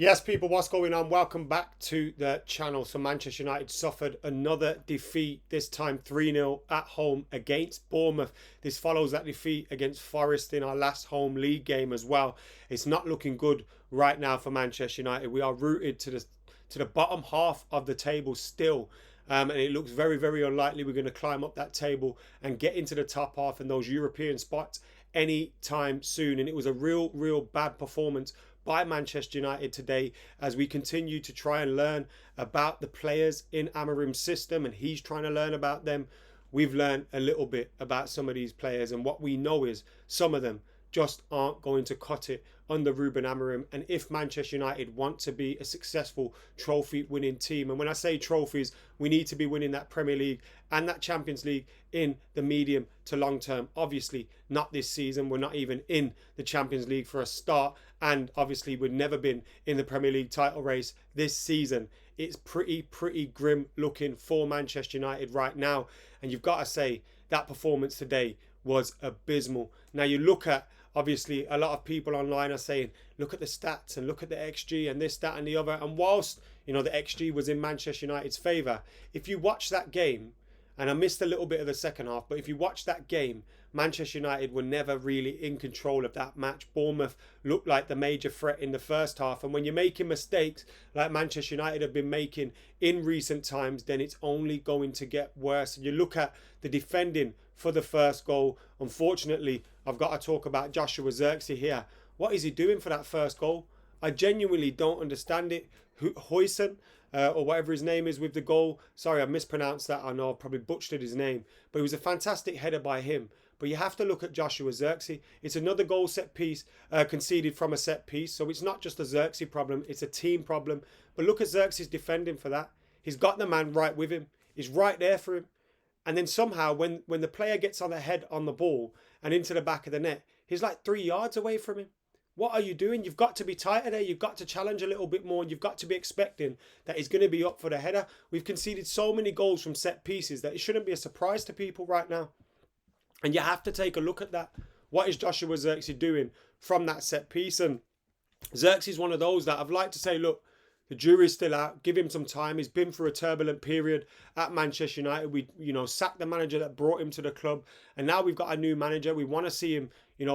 Yes, people, what's going on? Welcome back to the channel. So Manchester United suffered another defeat, this time 3-0 at home against Bournemouth. This follows that defeat against Forest in our last home league game as well. It's not looking good right now for Manchester United. We are rooted to the bottom half of the table still. And it looks very, very unlikely we're going to climb up that table and get into the top half in those European spots anytime soon. And it was a real bad performance by Manchester United today as we continue to try and learn about the players in Amarim's system, and he's trying to learn about them. We've learned a little bit about some of these players, and what we know is some of them just aren't going to cut it under Ruben Amorim. And if Manchester United want to be a successful trophy winning team, and when I say trophies, we need to be winning that Premier League and that Champions League in the medium to long term. Obviously not this season, we're not even in the Champions League for a start, and obviously we've never been in the Premier League title race this season. It's pretty grim looking for Manchester United right now, and you've got to say that performance today was abysmal. Now you look at, obviously a lot of people online are saying look at the stats and look at the XG and this, that and the other, and whilst the XG was in Manchester United's favour, if you watch that game, and I missed a little bit of the second half, but if you watch that game, Manchester United were never really in control of that match. Bournemouth looked like the major threat in the first half, and when you're making mistakes like Manchester United have been making in recent times, then it's only going to get worse. And you look at the defending for the first goal. Unfortunately, I've got to talk about Joshua Zirkzee here. What is he doing for that first goal? I genuinely don't understand it. Huijsen, or whatever his name is with the goal. Sorry, I mispronounced that. I know I probably butchered his name. But it was a fantastic header by him. But you have to look at Joshua Zirkzee. It's another goal set piece conceded from a set piece. So it's not just a Zirkzee problem. It's a team problem. But look at Xerxes defending for that. He's got the man right with him. He's right there for him. And then somehow when the player gets on the head on the ball and into the back of the net, he's like 3 yards away from him. What are you doing? You've got to be tighter there. You've got to challenge a little bit more. You've got to be expecting that he's going to be up for the header. We've conceded so many goals from set pieces that it shouldn't be a surprise to people right now. And you have to take a look at that. What is Joshua Zirkzee doing from that set piece? And Zirkzee is one of those that I'd like to say, look, the jury's still out. Give him some time. He's been through a turbulent period at Manchester United. We, sacked the manager that brought him to the club. And now we've got a new manager. We want to see him,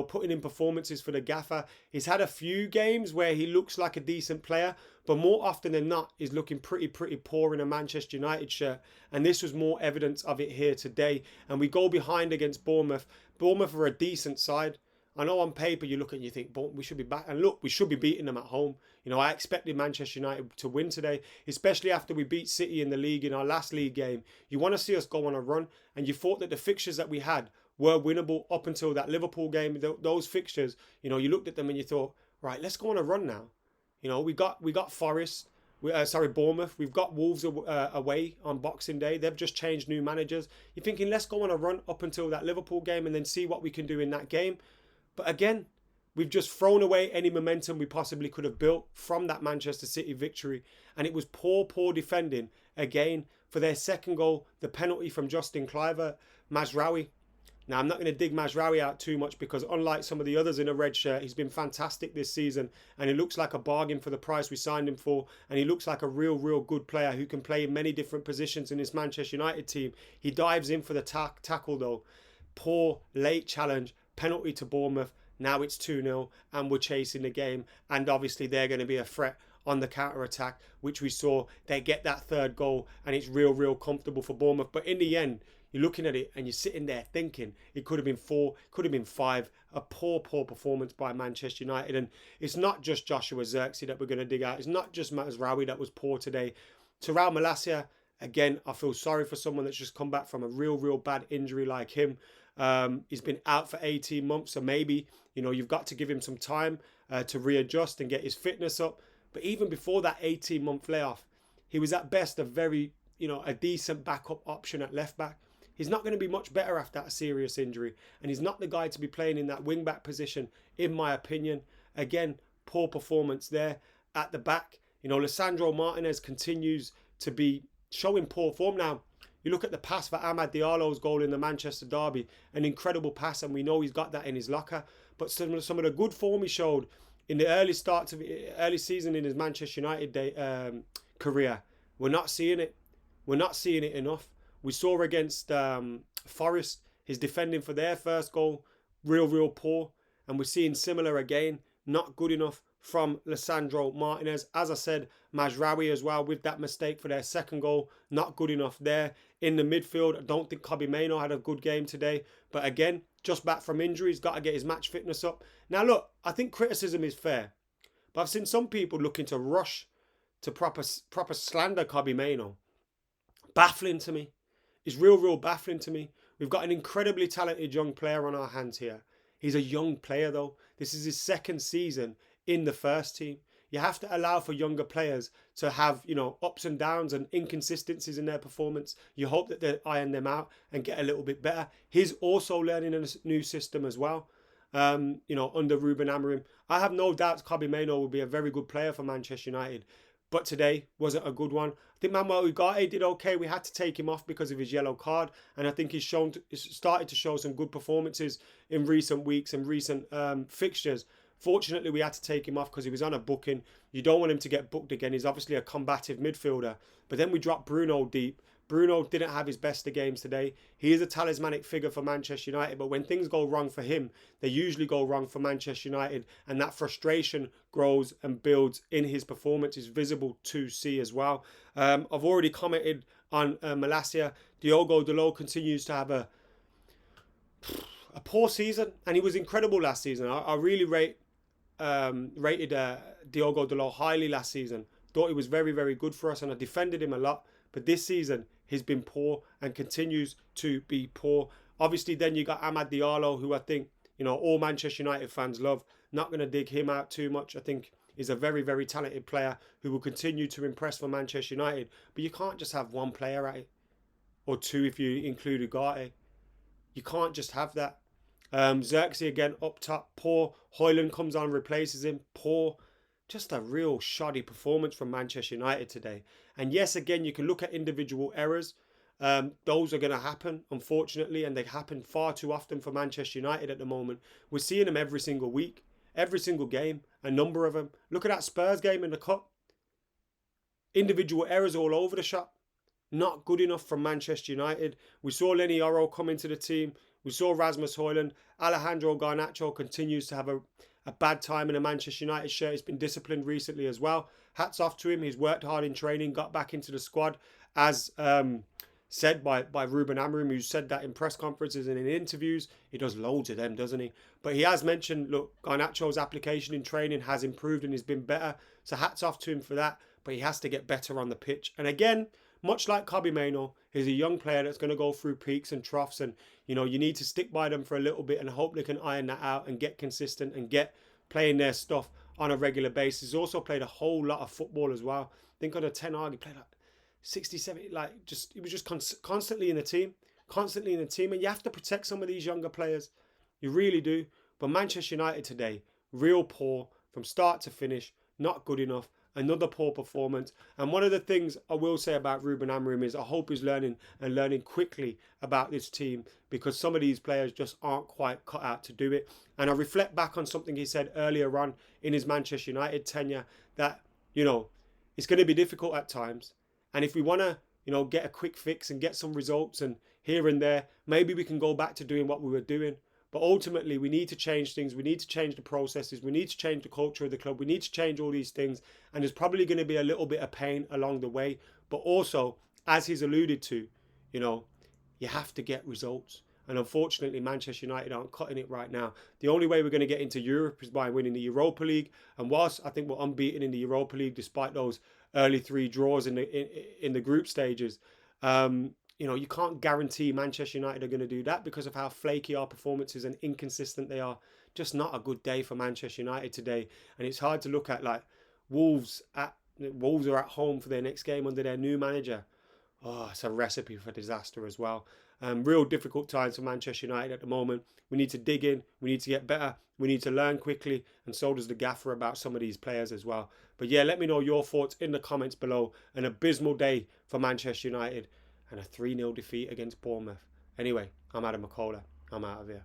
putting in performances for the gaffer. He's had a few games where he looks like a decent player. But more often than not, he's looking pretty poor in a Manchester United shirt. And this was more evidence of it here today. And we go behind against Bournemouth. Bournemouth are a decent side. I know on paper you look and you think, but we should be back. And look, we should be beating them at home. I expected Manchester United to win today, especially after we beat City in the league in our last league game. You want to see us go on a run, and you thought that the fixtures that we had were winnable up until that Liverpool game. Those fixtures, you looked at them and you thought, right, let's go on a run now. We got Forest. Bournemouth. We've got Wolves away on Boxing Day. They've just changed new managers. You're thinking, let's go on a run up until that Liverpool game and then see what we can do in that game. But again, we've just thrown away any momentum we possibly could have built from that Manchester City victory. And it was poor defending again for their second goal, the penalty from Justin Kluivert, Mazraoui. Now, I'm not going to dig Mazraoui out too much because unlike some of the others in a red shirt, he's been fantastic this season. And he looks like a bargain for the price we signed him for. And he looks like a real good player who can play in many different positions in this Manchester United team. He dives in for the tackle though. Poor late challenge. Penalty to Bournemouth. Now it's 2-0 and we're chasing the game. And obviously they're going to be a threat on the counter-attack, which we saw. They get that third goal and it's real comfortable for Bournemouth. But in the end, you're looking at it and you're sitting there thinking it could have been 4, could have been 5. A poor performance by Manchester United. And it's not just Joshua Zirkzee that we're going to dig out. It's not just Mazraoui that was poor today. Terrell Malacia, again, I feel sorry for someone that's just come back from a real bad injury like him. He's been out for 18 months, so maybe you've got to give him some time to readjust and get his fitness up. But even before that 18-month layoff, he was at best a very a decent backup option at left back. He's not going to be much better after that serious injury, and he's not the guy to be playing in that wing back position, in my opinion. Again, poor performance there at the back. Lisandro Martinez continues to be showing poor form now. You look at the pass for Amad Diallo's goal in the Manchester derby, an incredible pass, and we know he's got that in his locker. But some of the good form he showed in the early season in his Manchester United career. We're not seeing it. We're not seeing it enough. We saw against Forest, his defending for their first goal, real poor. And we're seeing similar again, not good enough from Lisandro Martinez. As I said, Mazraoui as well with that mistake for their second goal, not good enough there. In the midfield, I don't think Kobbie Mainoo had a good game today. But again, just back from injuries, got to get his match fitness up. Now look, I think criticism is fair. But I've seen some people looking to rush to proper slander Kobbie Mainoo. Baffling to me. It's real baffling to me. We've got an incredibly talented young player on our hands here. He's a young player though. This is his second season in the first team. You have to allow for younger players to have, ups and downs and inconsistencies in their performance. You hope that they iron them out and get a little bit better. He's also learning a new system as well. Under Ruben Amorim. I have no doubts Kobbie Mainoo will be a very good player for Manchester United. But today wasn't a good one. I think Manuel Ugarte did okay. We had to take him off because of his yellow card. And I think he's started to show some good performances in recent weeks and recent fixtures. Fortunately, we had to take him off because he was on a booking. You don't want him to get booked again. He's obviously a combative midfielder. But then we dropped Bruno deep. Bruno didn't have his best of games today. He is a talismanic figure for Manchester United, but when things go wrong for him, they usually go wrong for Manchester United, and that frustration grows and builds in his performance. Is visible to see as well. I've already commented on Malacia. Diogo Dalot continues to have a poor season, and he was incredible last season. I really rated Diogo Dalot highly last season. Thought he was very good for us, and I defended him a lot. But this season, he's been poor and continues to be poor. Obviously, then you got Amad Diallo, who I think, all Manchester United fans love. Not going to dig him out too much. I think he's a very talented player who will continue to impress for Manchester United. But you can't just have one player at it. Or two if you include Ugarte. You can't just have that. Xerxes again up top, poor. Højlund comes on, replaces him, poor. Just a real shoddy performance from Manchester United today. And yes, again, you can look at individual errors. Those are going to happen, unfortunately, and they happen far too often for Manchester United at the moment. We're seeing them every single week, every single game, a number of them. Look at that Spurs game in the Cup. Individual errors all over the shop. Not good enough from Manchester United. We saw Lenny Oro come into the team. We saw Rasmus Højlund. Alejandro Garnacho continues to have a bad time in a Manchester United shirt. He's been disciplined recently as well. Hats off to him. He's worked hard in training, got back into the squad, as said by Ruben Amorim, who said that in press conferences and in interviews. He does loads of them, doesn't he? But he has mentioned, look, Garnacho's application in training has improved and he's been better. So hats off to him for that. But he has to get better on the pitch. And again, much like Kobbie Mainoo, he's a young player that's going to go through peaks and troughs, and you need to stick by them for a little bit and hope they can iron that out and get consistent and get playing their stuff on a regular basis. He's also played a whole lot of football as well. I think on a 10 he played like 60, 70, he was just constantly in the team, and you have to protect some of these younger players. You really do. But Manchester United today, real poor from start to finish, not good enough. Another poor performance. And one of the things I will say about Ruben Amorim is I hope he's learning quickly about this team, because some of these players just aren't quite cut out to do it. And I reflect back on something he said earlier on in his Manchester United tenure, that, it's going to be difficult at times. And if we want to, get a quick fix and get some results and here and there, maybe we can go back to doing what we were doing. But ultimately, we need to change things. We need to change the processes. We need to change the culture of the club. We need to change all these things. And there's probably going to be a little bit of pain along the way. But also, as he's alluded to, you have to get results. And unfortunately, Manchester United aren't cutting it right now. The only way we're going to get into Europe is by winning the Europa League. And whilst I think we're unbeaten in the Europa League, despite those early 3 draws in the group stages, you can't guarantee Manchester United are going to do that because of how flaky our performances and inconsistent they are. Just not a good day for Manchester United today. And it's hard to look at, like, Wolves are at home for their next game under their new manager. Oh, it's a recipe for disaster as well. Real difficult times for Manchester United at the moment. We need to dig in. We need to get better. We need to learn quickly. And so does the gaffer about some of these players as well. But yeah, let me know your thoughts in the comments below. An abysmal day for Manchester United and a 3-0 defeat against Bournemouth. Anyway, I'm AdamMcKola. I'm out of here.